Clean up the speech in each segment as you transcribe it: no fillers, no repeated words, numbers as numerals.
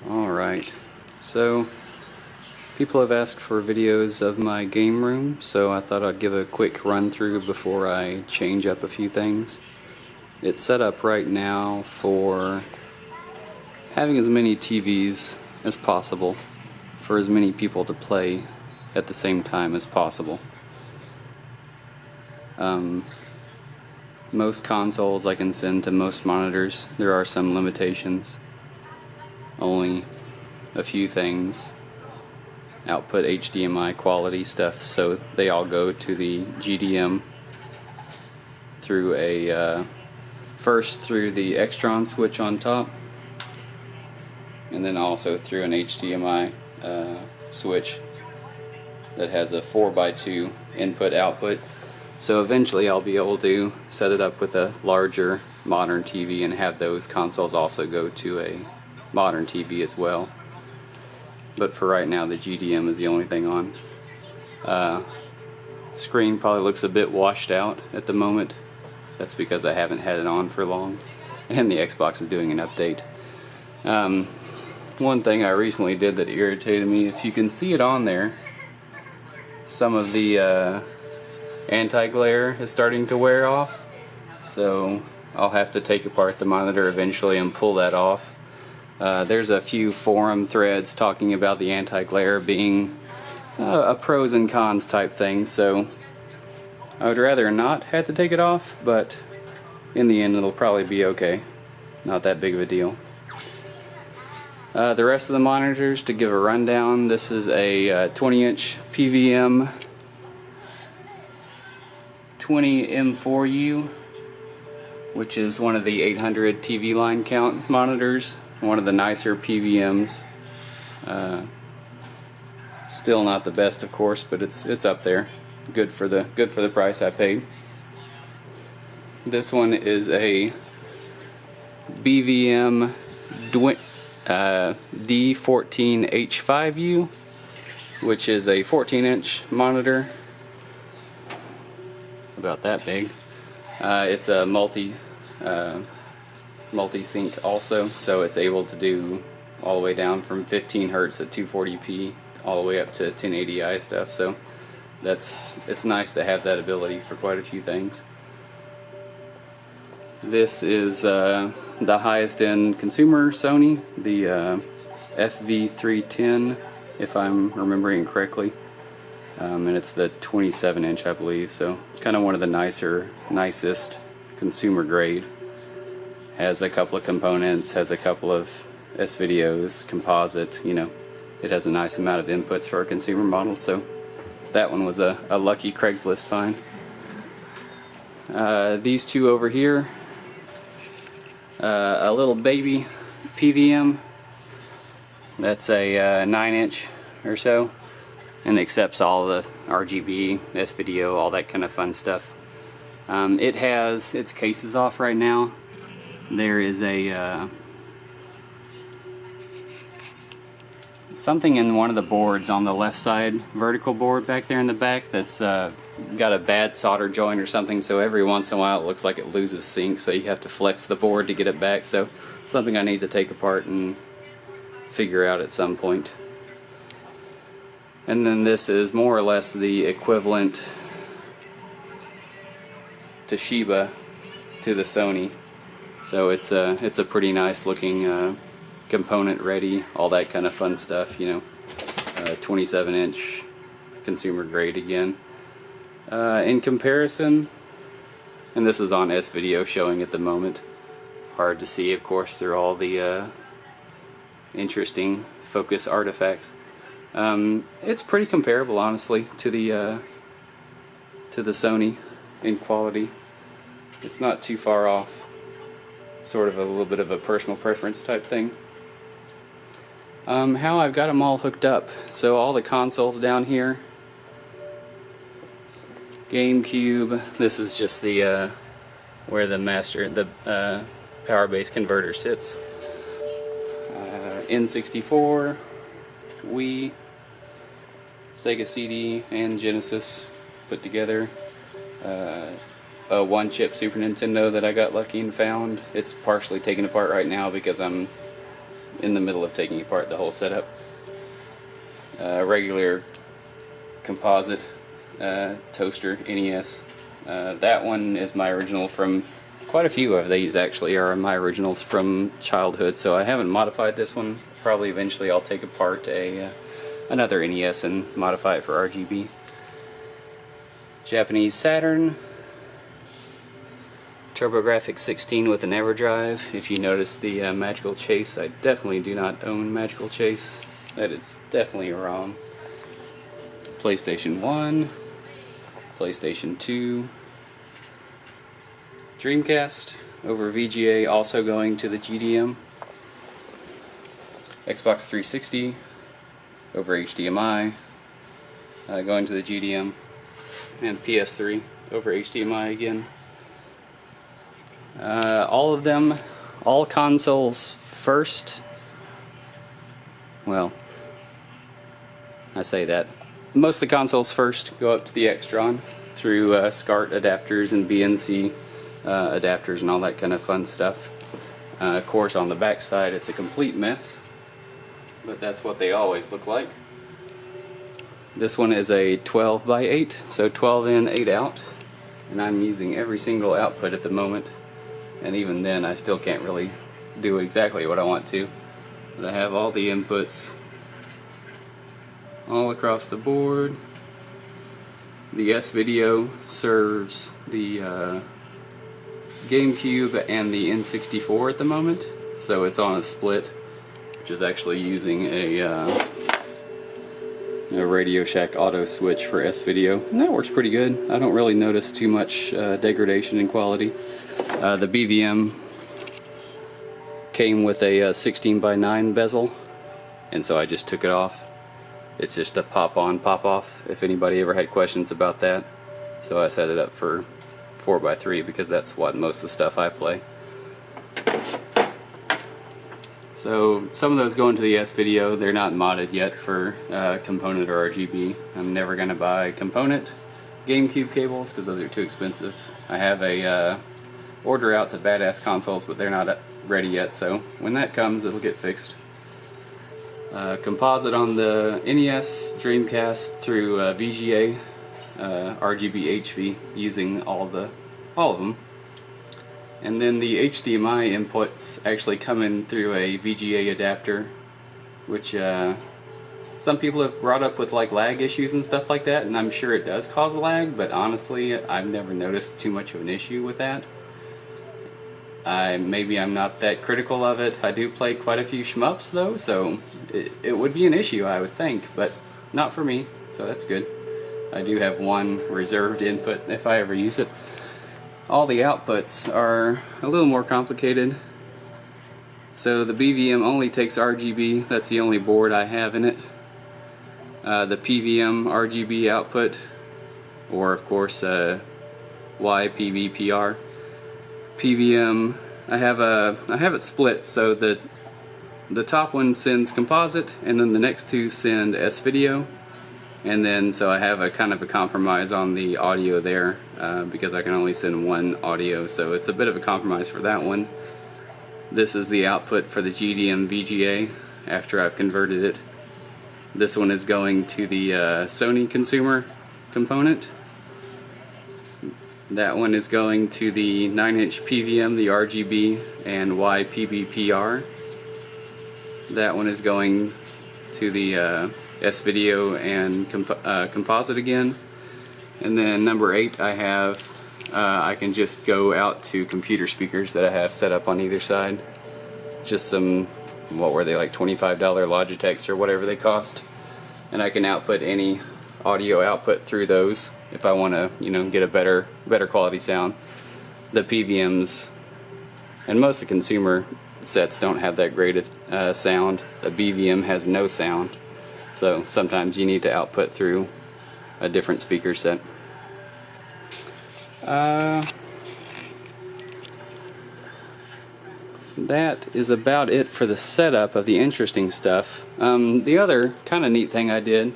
Alright, so people have asked for videos of my game room, so I thought I'd give a quick run through before I change up a few things. It's set up right now for having as many TVs as possible for as many people to play at the same time as possible. Most consoles I can send to most monitors. There are some limitations. Only a few things. Output HDMI quality stuff, so they all go to the GDM through a first through the Extron switch on top, and then also through an HDMI switch that has a 4x2 input output. So eventually I'll be able to set it up with a larger modern TV and have those consoles also go to a modern TV as well. But for right now the GDM is the only thing on. Screen probably looks a bit washed out at the moment. That's because I haven't had it on for long and the Xbox is doing an update. One thing I recently did that irritated me, if you can see it on there, some of the anti-glare is starting to wear off, so I'll have to take apart the monitor eventually and pull that off. There's a few forum threads talking about the anti-glare being a pros and cons type thing, so I would rather not have to take it off, but in the end it'll probably be okay. Not that big of a deal. The rest of the monitors, to give a rundown, this is a 20-inch PVM 20M4U, which is one of the 800 TV line count monitors, one of the nicer PVMs. Still not the best, of course, but it's up there. Good for the price I paid. This one is a BVM D14H5U, which is a 14-inch monitor, about that big. It's a multi-sync also, so it's able to do all the way down from 15 Hz at 240p all the way up to 1080i stuff, so it's nice to have that ability for quite a few things. This is the highest end consumer Sony, the FV310, if I'm remembering correctly. And it's the 27-inch, I believe, so it's kind of one of the nicest consumer grade. Has a couple of components, has a couple of S-videos, composite, you know, it has a nice amount of inputs for a consumer model, so that one was a lucky Craigslist find. These two over here, a little baby PVM, that's a 9-inch or so, and accepts all the RGB, S-video, all that kind of fun stuff. It has its cases off right now. There is a something in one of the boards on the left side, vertical board back there in the back, that's got a bad solder joint or something, so every once in a while it looks like it loses sync, so you have to flex the board to get it back, so something I need to take apart and figure out at some point. And then this is more or less the equivalent Toshiba to the Sony. So it's a pretty nice looking component ready, all that kind of fun stuff, you know. 27-inch consumer grade again. In comparison, and this is on S-video showing at the moment. Hard to see, of course, through all the interesting focus artifacts. It's pretty comparable, honestly, to the Sony in quality. It's not too far off. Sort of a little bit of a personal preference type thing. How I've got them all hooked up. So all the consoles down here. GameCube. This is just the where the power base converter sits. N64, Wii, Sega CD, and Genesis put together. A one-chip Super Nintendo that I got lucky and found. It's partially taken apart right now because I'm in the middle of taking apart the whole setup. Regular composite toaster NES. That one is my original from, quite a few of these actually are my originals from childhood, so I haven't modified this one. Probably eventually I'll take apart another NES and modify it for RGB. Japanese Saturn. TurboGrafx 16 with an EverDrive. If you notice the Magical Chase, I definitely do not own Magical Chase. That is definitely a ROM. PlayStation 1, PlayStation 2, Dreamcast over VGA, also going to the GDM. Xbox 360 over HDMI, going to the GDM, and PS3 over HDMI again. All of them, all consoles first. Well, I say that. Most of the consoles first go up to the Extron through SCART adapters and BNC adapters and all that kind of fun stuff. Of course, on the back side it's a complete mess, but that's what they always look like. This one is a 12 by 8, so 12 in, 8 out, and I'm using every single output at the moment, and even then I still can't really do exactly what I want to. But I have all the inputs all across the board. The S-Video serves the GameCube and the N64 at the moment, so it's on a split, which is actually using a Radio Shack auto switch for S-Video, and that works pretty good. I don't really notice too much degradation in quality. The BVM came with a 16 by 9 bezel, and so I just took it off. It's just a pop on, pop off, if anybody ever had questions about that. So I set it up for 4 by 3 because that's what most of the stuff I play. So some of those go into the S-Video. They're not modded yet for component or RGB. I'm never going to buy component GameCube cables because those are too expensive. I have a order out to Badass Consoles, but they're not ready yet, so when that comes it'll get fixed. Composite on the NES, Dreamcast through VGA, RGB HV, using all of them. And then the HDMI inputs actually come in through a VGA adapter, which some people have brought up with like lag issues and stuff like that, and I'm sure it does cause lag, but honestly I've never noticed too much of an issue with that. Maybe I'm not that critical of it. I do play quite a few shmups though, so it would be an issue I would think, but not for me, so that's good. I do have one reserved input if I ever use it. All the outputs are a little more complicated. So the BVM only takes RGB, that's the only board I have in it. The PVM RGB output, or of course YPBPR. PVM, I have it split so that the top one sends composite and then the next two send S-Video, and then so I have a kind of a compromise on the audio there because I can only send one audio, so it's a bit of a compromise for that one. This is the output for the GDM VGA after I've converted it. This one is going to the Sony consumer component. That one is going to the 9-inch PVM, the RGB, and YPBPR. That one is going to the S-Video and composite again. And then number 8 I have, I can just go out to computer speakers that I have set up on either side. Just some, what were they, like $25 Logitechs or whatever they cost. And I can output any audio output through those if I want to, you know, get a better quality sound. The PVMs and most of the consumer sets don't have that great of sound. The BVM has no sound, so sometimes you need to output through a different speaker set. That is about it for the setup of the interesting stuff. The other kind of neat thing I did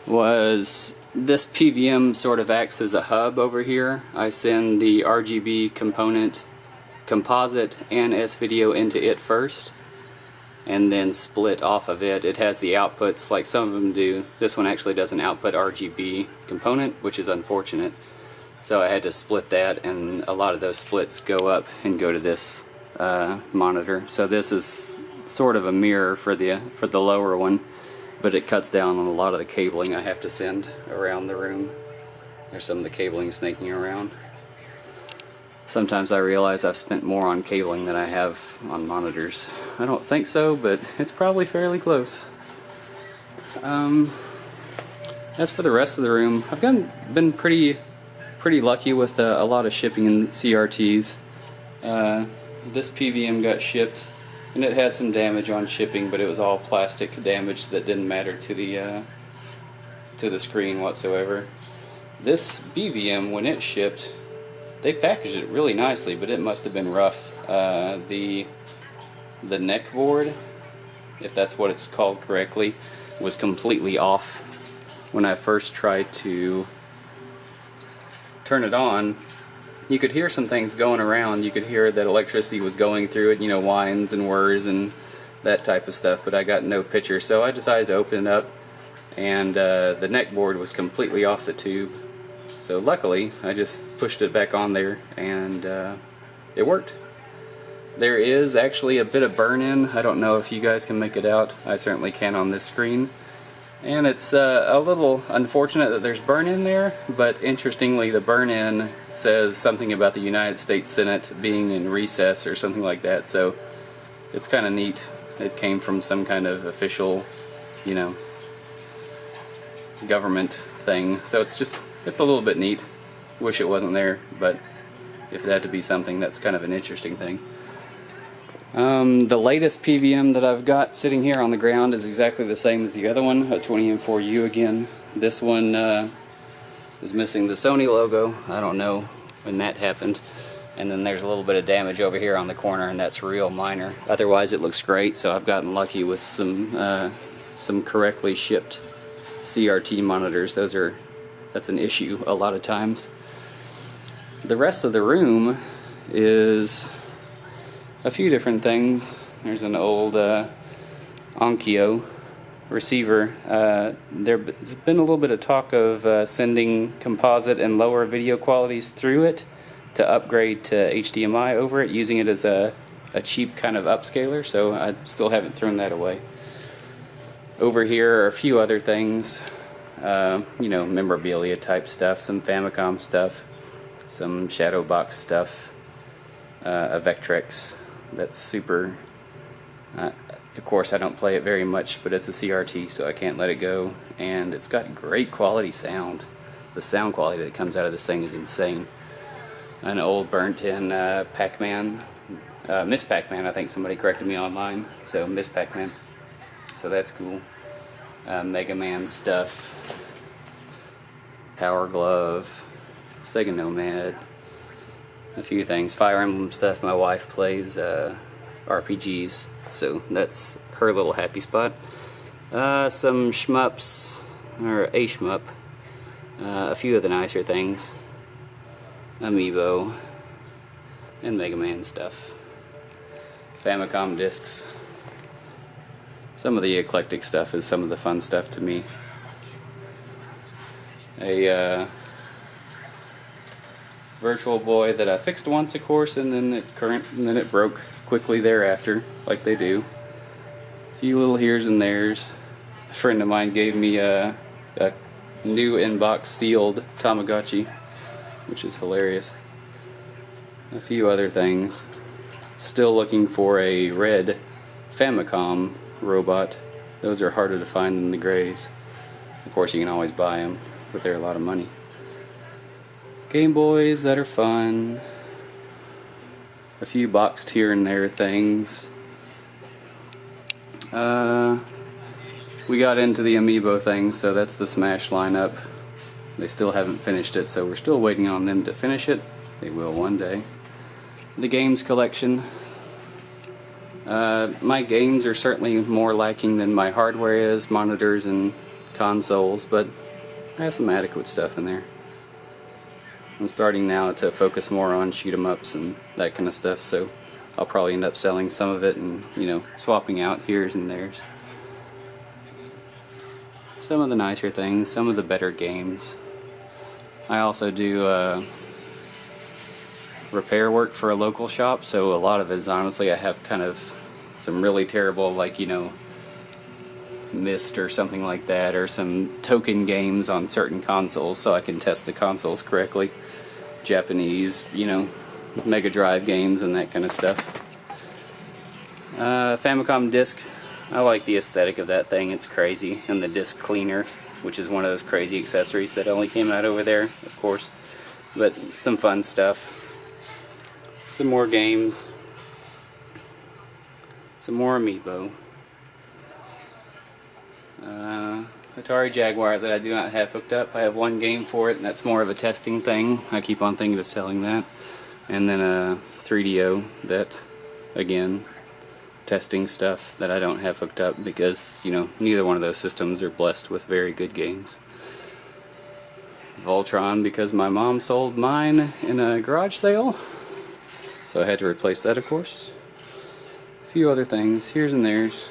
was this PVM sort of acts as a hub over here. I send the RGB component, composite, and S-Video into it first, and then split off of it. It has the outputs like some of them do. This one actually doesn't output RGB component, which is unfortunate. So I had to split that, and a lot of those splits go up and go to this monitor. So this is sort of a mirror for the lower one, but it cuts down on a lot of the cabling I have to send around the room. There's some of the cabling snaking around. Sometimes I realize I've spent more on cabling than I have on monitors. I don't think so, but it's probably fairly close. As for the rest of the room, I've been pretty lucky with a lot of shipping in CRTs. This PVM got shipped, and it had some damage on shipping, but it was all plastic damage that didn't matter to the screen whatsoever. This BVM, when it shipped, they packaged it really nicely, but it must have been rough. The neck board, if that's what it's called correctly, was completely off. When I first tried to turn it on, you could hear some things going around. You could hear that electricity was going through it, you know, whines and whirs and that type of stuff, but I got no picture, so I decided to open it up, and the neck board was completely off the tube. So luckily, I just pushed it back on there, and it worked. There is actually a bit of burn-in. I don't know if you guys can make it out. I certainly can on this screen. And it's a little unfortunate that there's burn-in there, but interestingly, the burn-in says something about the United States Senate being in recess or something like that, so it's kind of neat. It came from some kind of official, you know, government thing, so it's a little bit neat. Wish it wasn't there, but if it had to be something, that's kind of an interesting thing. The latest PVM that I've got sitting here on the ground is exactly the same as the other one, a 20M4U again. This one is missing the Sony logo. I don't know when that happened. And then there's a little bit of damage over here on the corner, and that's real minor. Otherwise it looks great, so I've gotten lucky with some correctly shipped CRT monitors. That's an issue a lot of times. The rest of the room is a few different things. There's an old Onkyo receiver. There's been a little bit of talk of sending composite and lower video qualities through it to upgrade to HDMI over it, using it as a cheap kind of upscaler, so I still haven't thrown that away. Over here are a few other things, you know, memorabilia type stuff, some Famicom stuff, some Shadow Box stuff, a Vectrex that's super, of course I don't play it very much, but it's a CRT, so I can't let it go, and it's got great quality sound. The sound quality that comes out of this thing is insane. An old burnt-in Pac-Man, Miss Pac-Man, I think somebody corrected me online, so Miss Pac-Man, so that's cool. Mega Man stuff, Power Glove, Sega Nomad, a few things, Fire Emblem stuff. My wife plays RPGs, so that's her little happy spot. Some shmups, or a shmup, a few of the nicer things, Amiibo, and Mega Man stuff. Famicom discs. Some of the eclectic stuff is some of the fun stuff to me. A Virtual Boy that I fixed once, of course, and then it broke quickly thereafter, like they do. A few little here's and there's. A friend of mine gave me a new inbox sealed Tamagotchi, which is hilarious. A few other things. Still looking for a red Famicom robot. Those are harder to find than the grays. Of course, you can always buy them, but they're a lot of money. Game Boys that are fun. A few boxed here and there things. We got into the Amiibo thing, so that's the Smash lineup. They still haven't finished it, so we're still waiting on them to finish it. They will one day. The games collection. My games are certainly more lacking than my hardware is, monitors and consoles, but I have some adequate stuff in there. I'm starting now to focus more on shoot 'em ups and that kind of stuff, so I'll probably end up selling some of it and, you know, swapping out here's and there's. Some of the nicer things, some of the better games. I also do repair work for a local shop, so a lot of it is honestly I have kind of some really terrible, like, you know, Myst or something like that, or some token games on certain consoles so I can test the consoles correctly. Japanese, you know, Mega Drive games and that kind of stuff. Famicom disc, I like the aesthetic of that thing, it's crazy. And the disc cleaner, which is one of those crazy accessories that only came out over there, of course. But some fun stuff. Some more games. Some more amiibo. Atari Jaguar that I do not have hooked up. I have one game for it, and that's more of a testing thing. I keep on thinking of selling that. And then a 3DO that, again, testing stuff that I don't have hooked up because, you know, neither one of those systems are blessed with very good games. Voltron because my mom sold mine in a garage sale, so I had to replace that, of course. A few other things, here's and there's.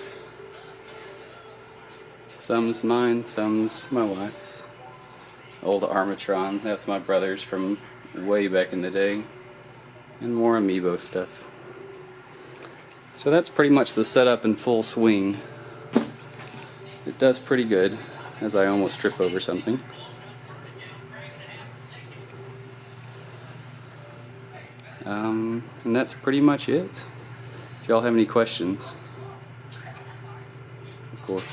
Some's mine, some's my wife's. Old Armatron, that's my brother's from way back in the day. And more amiibo stuff. So that's pretty much the setup in full swing. It does pretty good, as I almost trip over something. And that's pretty much it. If y'all have any questions, of course.